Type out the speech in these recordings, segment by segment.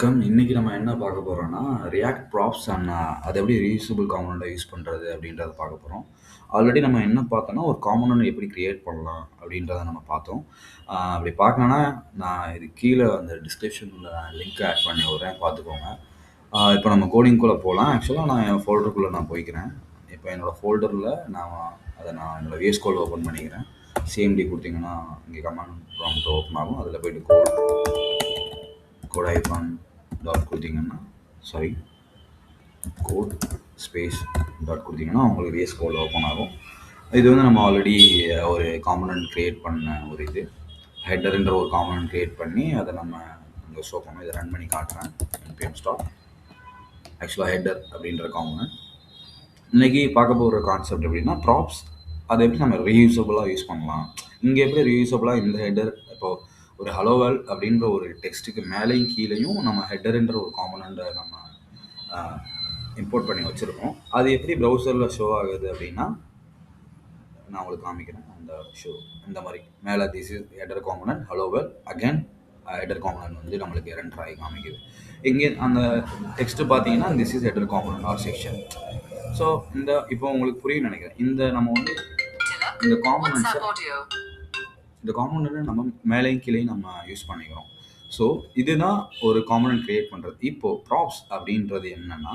வணக்கம். இன்னைக்கு நம்ம என்ன பார்க்க போறோம்னா, ரியாக்ட் ப்ராப்ஸ் அண்ட் அத எப்படி ரீயூசபிள் காம்போனன்ட்டா யூஸ் பண்றது அப்படின்றத பார்க்க போறோம். ஆல்ரெடி நம்ம என்ன பார்த்தோம்னா, ஒரு காம்போனன்ட் எப்படி கிரியேட் பண்ணலாம் அப்படின்றத நம்ம பார்த்தோம். அப்படி பார்க்கணும்னா, நான் இது கீழ அந்த டிஸ்கிரிப்ஷன்ல லிங்க் ஆட் பண்ணி விடுறேன் பார்த்துக்கோங்க. இப்போ நம்ம கோடிங்குள்ள போலாம். ஆக்சுவலா நான் என் ஃபோல்டருக்குள்ள நான் போய்க்கிறேன். இப்போ என்னோட ஃபோல்டர்ல நான் என்னோட விஎஸ் கோட் ஓப்பன் பண்ணிக்கிறேன். சிஎம்டி குடுத்தீங்கன்னா, இங்க கமாண்ட் ப்ராம்ப்ட் ஓப்பன் ஆகும். அதில போயிட்டு கோட் ஐகான் டாட் கொடுத்தீங்கன்னா சாரி கோட் ஸ்பேஸ் டாட் கொடுத்தீங்கன்னா உங்களுக்கு விஎஸ் கோட் ஓப்பன் ஆகும். இது வந்து நம்ம ஆல்ரெடி ஒரு காம்பனன்ட் கிரியேட் பண்ண ஒரு இது ஹெட்டர்ன்ற ஒரு காம்பனன்ட் கிரியேட் பண்ணி அதை நம்ம இங்கே ஷோ பண்ணோம். இதை ரன் பண்ணி காட்டுறேன். npm ஸ்டார்ட் ஆக்சுவலாக ஹெட்டர் அப்படின்ற காம்பனன்ட். இன்னைக்கு பார்க்க போகிற கான்செப்ட் எப்படின்னா ப்ராப்ஸ் அதை எப்படி நம்ம ரீயூசபிளாக யூஸ் பண்ணலாம். இங்கே எப்படி ரீயூசபிளாக இந்த ஹெட்டர் இப்போது ஒரு ஹலோ வேர்ல்ட் அப்படின்ற ஒரு டெக்ஸ்ட்டுக்கு மேலேயும் கீழேயும் நம்ம ஹெட்டர்ன்ற ஒரு காம்பனண்ட்டை நம்ம இம்போர்ட் பண்ணி வச்சுருக்கோம். அது எப்படி ப்ரௌசரில் ஷோ ஆகுது அப்படின்னா நான் உங்களுக்கு காமிக்கிறேன். அந்த ஷோ இந்த மாதிரி மேலே this is header component hello world again header component வந்து நம்மளுக்கு ரெண்டர் ஆகி காமிக்குது. இங்கே அந்த டெக்ஸ்ட்டு பார்த்தீங்கன்னா this is header component or section. So இப்போ உங்களுக்கு புரியும் நினைக்கிறேன். நம்ம வந்து இந்த காம்பனண்ட்டை நம்ம மேலேயும் கீழேயும் நம்ம யூஸ் பண்ணிக்கிறோம். ஸோ இதுதான் ஒரு காம்பனண்ட் கிரியேட் பண்ணுறது. இப்போது ப்ராப்ஸ் அப்படின்றது என்னென்னா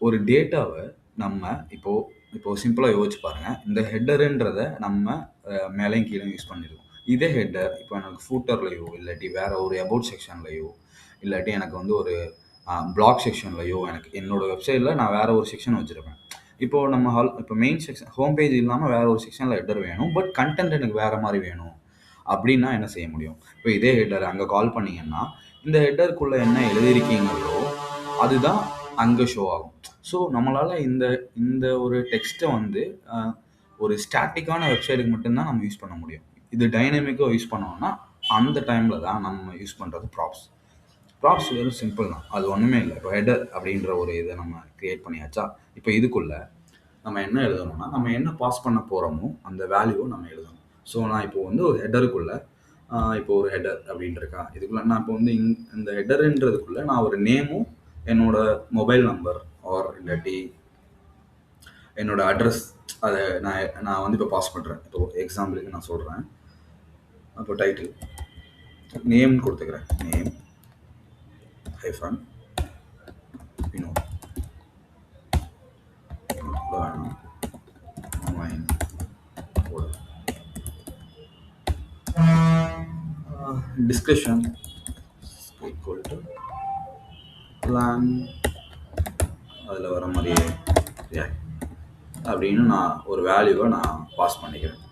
ஒரு டேட்டாவை நம்ம இப்போது சிம்பிளாக யோசிச்சு பாருங்கள். இந்த ஹெட்டருன்றதை நம்ம மேலேயும் கீழேயும் யூஸ் பண்ணியிருக்கோம். இதே ஹெட்டர் இப்போ எனக்கு ஃபூட்டர்லையோ இல்லாட்டி வேறு ஒரு அபவுட் செக்ஷன்லையோ இல்லாட்டி எனக்கு வந்து ஒரு பிளாக் செக்ஷன்லையோ எனக்கு என்னோடய வெப்சைட்டில் நான் வேறு ஒரு செக்ஷன் வச்சுருப்பேன். இப்போது நம்ம இப்போ மெயின் செக்ஷன் ஹோம் பேஜ் இல்லாமல் வேறு ஒரு செக்ஷனில் ஹெட்டர் வேணும். பட் கண்டென்ட் எனக்கு வேறு மாதிரி வேணும் அப்படின்னா என்ன செய்ய முடியும்? இப்போ இதே ஹெட்டர் அங்கே கால் பண்ணிங்கன்னா இந்த ஹெட்டருக்குள்ளே என்ன எழுதியிருக்கீங்களோ அதுதான் அங்கே ஷோ ஆகும். ஸோ நம்மளால் இந்த ஒரு டெக்ஸ்ட்டை வந்து ஒரு ஸ்டாட்டிக்கான வெப்சைட்டுக்கு மட்டும்தான் நம்ம யூஸ் பண்ண முடியும். இது டைனமிக்காக யூஸ் பண்ணோம்னா அந்த டைமில் தான் நம்ம யூஸ் பண்ணுறது ப்ராப்ஸ். ப்ராப்ஸ் வெறும் சிம்பிள் தான். அது ஒன்றுமே இல்லை. இப்போ ஹெட்டர் அப்படின்ற ஒரு இதை நம்ம க்ரியேட் பண்ணியாச்சா. இப்போ இதுக்குள்ளே நம்ம என்ன எழுதணும்னா நம்ம என்ன பாஸ் பண்ண போகிறோமோ அந்த வேல்யூவை நம்ம எழுதணும். ஸோ நான் இப்போ வந்து ஒரு ஹெட்டருக்குள்ளே இப்போ ஒரு ஹெட்டர் அப்படின்னு இருக்கா. இதுக்குள்ளே நான் இப்போ வந்து இந்த ஹெட்டருன்றதுக்குள்ளே நான் ஒரு நேமும் என்னோட மொபைல் நம்பர் ஆர் இல்லாட்டி என்னோட அட்ரஸ் அதை நான் வந்து இப்போ பாஸ் பண்ணுறேன். இப்போ எக்ஸாம்பிளுக்கு நான் சொல்கிறேன். அப்போ டைட்டில் நேம் கொடுத்துக்கிறேன். நேம் ஹைஃபன் வினோத் வேணும் ஆன்லைன் போட டிஸ்கஷன் ஈக்குவல் டு பிளான் அதில் வர மாதிரியே அப்படின்னு நான் ஒரு வேல்யூவை நான் பாஸ் பண்ணிக்கிறேன்.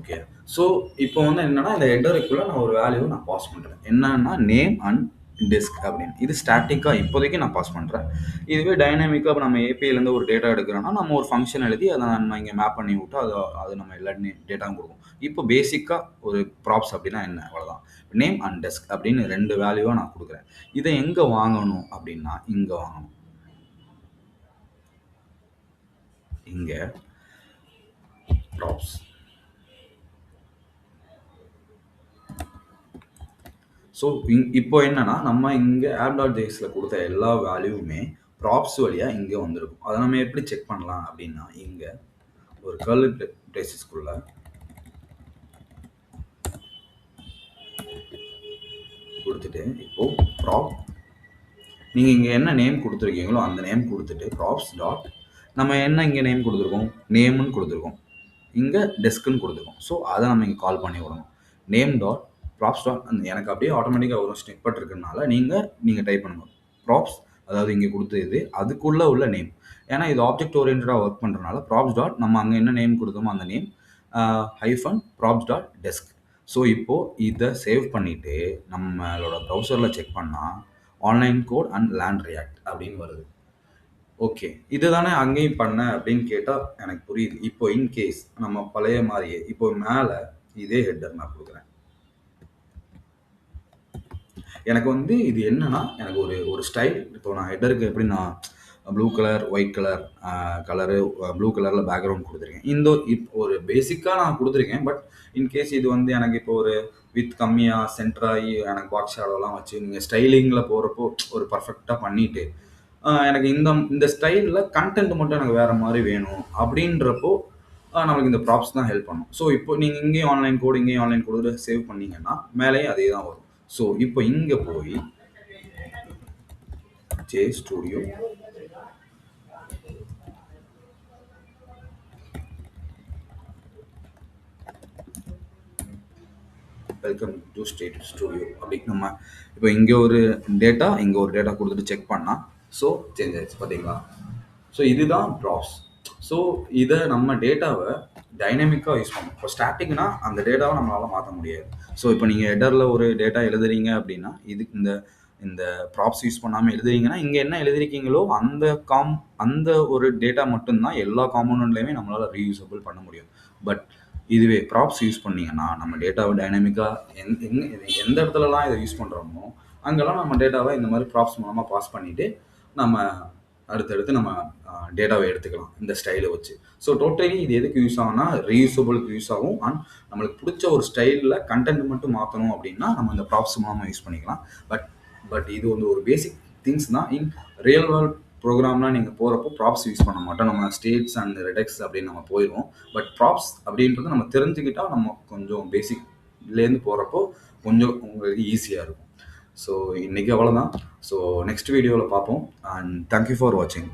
ஓகே. ஸோ இப்போ வந்து என்னென்னா இந்த ஹெட்டருக்குள்ளே நான் ஒரு வேல்யூவை நான் பாஸ் பண்ணுறேன். என்னன்னா நேம் அண்ட் டிஸ்க் அப்படின்னு. இது ஸ்டாட்டிக்காக இப்போதைக்கு நான் பாஸ் பண்ணுறேன். இதுவே டைனாமிக்காக இப்போ நம்ம ஏபிஐலேருந்து ஒரு டேட்டா எடுக்கிறோன்னா நம்ம ஒரு ஃபங்க்ஷன் எழுதி அதை நம்ம இங்கே மேப் பண்ணி விட்டு அது நம்ம எல்லா டேட்டாவும் கொடுக்கும். இப்போ பேசிக்காக ஒரு ப்ராப்ஸ் அப்படின்னா என்ன அவ்வளோதான். நேம் அண்ட் டெஸ்க் அப்படின்னு 2 வேல்யூவாக நான் கொடுக்குறேன். இதை எங்கே வாங்கணும் அப்படின்னா இங்கே வாங்கணும். இங்கே ப்ராப்ஸ். ஸோ இப்போ என்னன்னா நம்ம இங்கே app.jsல கொடுத்த எல்லா வேல்யூவுமே ப்ராப்ஸ் வழியாக இங்கே வந்திருக்கும். அதை நம்ம எப்படி செக் பண்ணலாம் அப்படின்னா இங்கே ஒரு கர்லி பிரேசஸ்க்குள்ள கொடுத்துட்டு இப்போ ப்ராப் நீங்கள் இங்கே என்ன நேம் கொடுத்துருக்கீங்களோ அந்த நேம் கொடுத்துட்டு ப்ராப்ஸ் டாட் நம்ம என்ன இங்கே நேம் கொடுத்துருக்கோம் நேம்னு கொடுத்துருக்கோம். இங்கே டெஸ்க்குன்னு கொடுத்துருக்கோம். ஸோ அதை நம்ம இங்கே கால் பண்ணி விடணும். நேம் டாட் ப்ராப்ஸ் டாட் எனக்கு அப்படியே ஆட்டோமேட்டிக்காக ஒரு ஸ்னிப்பட் இருக்கிறதுனால நீங்கள் டைப் பண்ணுங்கள் ப்ராப்ஸ், அதாவது இங்கே கொடுத்தது அதுக்குள்ளே உள்ள நேம். ஏன்னா இது ஆப்ஜெக்ட் ஓரியன்டாக ஒர்க் பண்ணுறதுனால ப்ராப்ஸ் டாட் நம்ம அங்கே என்ன நேம் கொடுத்தோமோ அந்த name hyphen props dot desc. So இப்போது இதை சேவ் பண்ணிவிட்டு நம்மளோட ப்ரௌசரில் செக் பண்ணால் online code and land react அப்படின்னு வருது. ஓகே, இது தானே அங்கேயும் பண்ண அப்படின்னு கேட்டால் எனக்கு புரியுது. இப்போ இன்கேஸ் நம்ம பழைய மாதிரியே இப்போ மேலே இதே ஹெட்டர் நான் கொடுக்குறேன். எனக்கு வந்து இது என்னன்னா எனக்கு ஒரு ஸ்டைல். இப்போ நான் ஹெட்டருக்கு எப்படி நான் blue colour white colour blue கலரில் பேக்ரவுண்ட் கொடுத்துருக்கேன். இப்போ ஒரு பேசிக்காக நான் கொடுத்துருக்கேன். பட் இன்கேஸ் இது வந்து எனக்கு இப்போ ஒரு வித் கம்மியாக சென்டராகி எனக்கு பாக்ஸ் ஷேடோலாம் வச்சு நீங்கள் ஸ்டைலிங்கில் போகிறப்போ ஒரு பர்ஃபெக்டாக பண்ணிவிட்டு எனக்கு இந்த இந்த ஸ்டைலில் கண்டென்ட் மட்டும் எனக்கு வேறு மாதிரி வேணும் அப்படின்றப்போ நம்மளுக்கு இந்த ப்ராப்ஸ் தான் ஹெல்ப் பண்ணும். ஸோ இப்போ நீங்கள் இங்கேயும் ஆன்லைன் கோடு இங்கேயும் ஆன்லைன் கோடு சேவ் பண்ணீங்கன்னா மேலேயும் அதே தான் வரும். ஸோ இப்போ இங்கே போய் J studio welcome to state studio அப்படி நம்ம இப்போ இங்கே ஒரு டேட்டா இங்கே ஒரு டேட்டா கொடுத்துட்டு செக் பண்ணால் ஸோ சேஞ்ச் ஆயிடுச்சு பார்த்தீங்களா. ஸோ இதுதான் ப்ராப்ஸ். ஸோ இதை நம்ம டேட்டாவை டைனமிக்காக யூஸ் பண்ணணும். இப்போ ஸ்டாட்டிக்னா அந்த டேட்டாவை நம்மளால் மாற்ற முடியாது. ஸோ இப்போ நீங்கள் ஹெடரில் ஒரு டேட்டா எழுதுறீங்க அப்படின்னா இது இந்த இந்த ப்ராப்ஸ் யூஸ் பண்ணாமல் எழுதுறீங்கன்னா இங்கே என்ன எழுதிருக்கீங்களோ அந்த ஒரு டேட்டா மட்டும்தான் எல்லா காம்பனண்ட்லையுமே நம்மளால் ரீயூசபிள் பண்ண முடியும். பட் இதுவே ப்ராப்ஸ் யூஸ் பண்ணீங்கன்னா நம்ம டேட்டாவை டைனமிக்காக எந்த இடத்துலலாம் இதை யூஸ் பண்ணுறோமோ அங்கெல்லாம் நம்ம டேட்டாவை இந்த மாதிரி ப்ராப்ஸ் மூலமாக பாஸ் பண்ணிவிட்டு நம்ம அடுத்தடுத்து நம்ம டேட்டாவை எடுத்துக்கலாம் இந்த ஸ்டைலை வச்சு. ஸோ டோட்டலி இது எதுக்கு யூஸ் ஆகும்னா ரீயூசபிளுக்கு யூஸ் ஆகும். அண்ட் நம்மளுக்கு பிடிச்ச ஒரு ஸ்டைலில் கண்டென்ட் மட்டும் மாற்றணும் அப்படின்னா நம்ம இந்த ப்ராப்ஸ் மூலமாக யூஸ் பண்ணிக்கலாம். பட் இது வந்து ஒரு பேசிக் திங்ஸ் தான். இன் ரியல் வேர்ல்ட் ப்ரோக்ராம்லாம் நீங்கள் போகிறப்போ ப்ராப்ஸ் யூஸ் பண்ண மாட்டோம். நம்ம ஸ்டேட்ஸ் அண்ட் ரெடெக்ஸ் அப்படின்னு நம்ம போயிடுவோம். பட் ப்ராப்ஸ் அப்படின்றது நம்ம தெரிஞ்சுக்கிட்டால் நம்ம கொஞ்சம் பேசிக்லேருந்து போகிறப்போ கொஞ்சம் உங்களுக்கு ஈஸியாக இருக்கும். ஸோ இன்றைக்கி அவ்வளோதான். ஸோ நெக்ஸ்ட் வீடியோவில் பார்ப்போம். அண்ட் தேங்க்யூ ஃபார் வாட்சிங்.